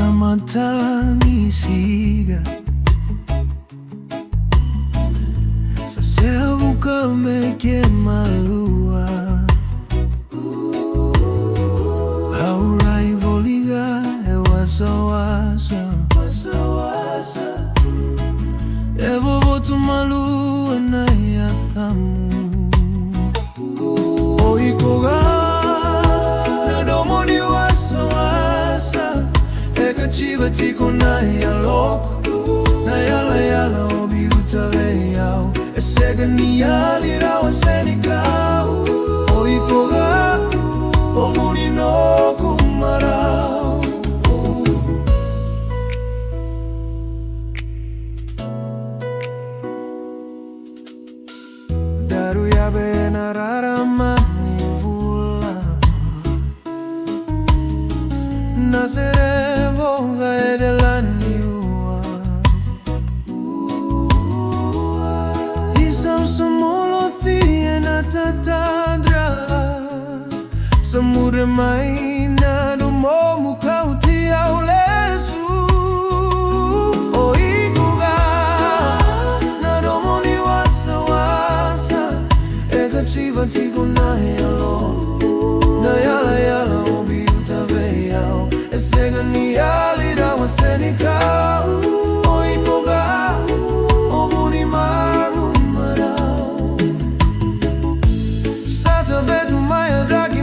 matani siga sa servo kame que malua aurai voliga e wasa evo votu malu na yathamu oikoga na domoni wasa chiva tiko na yaloko na yala obi utave yao esega ni yali rawa Senny kau oikoga omuni no kumarao daru yabe na raramani vula nasere Samure maina no momu kauti au lesu o ikuga na domoni wasa ega chiva tiko na yala obi utave yao esega ni yali rawa Senny kau o ikuga o muni maru marao sata betu maya dragi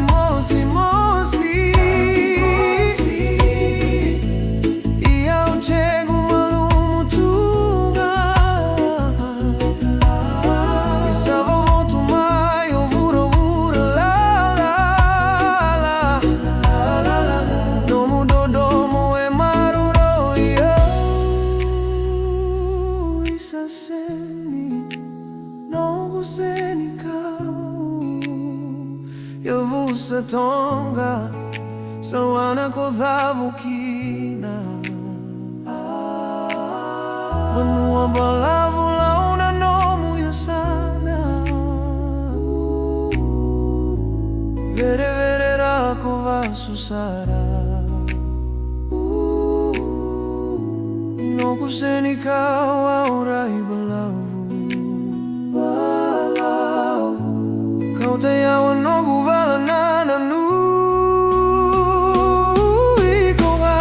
Senny kau eu vou sa tonga sawana ko dhavukina vanua balavu launa nomu yasana vere rako vasusara no ku Senny kau aurai balavu Tayawa no guvala na nu ikoga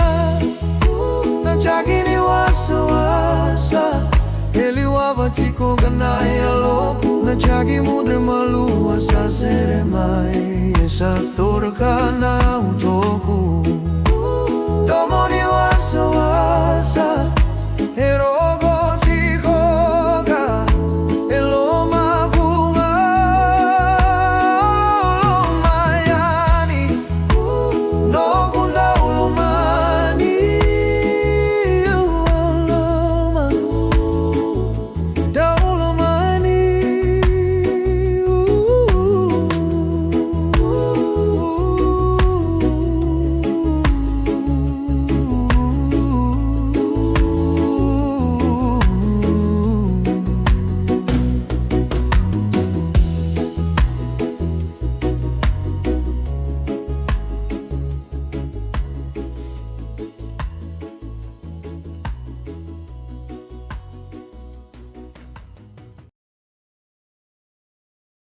na chagini wasa eli wabatiko ganaya loku na chagi mudre malu asa sere mai esa thorka na utoku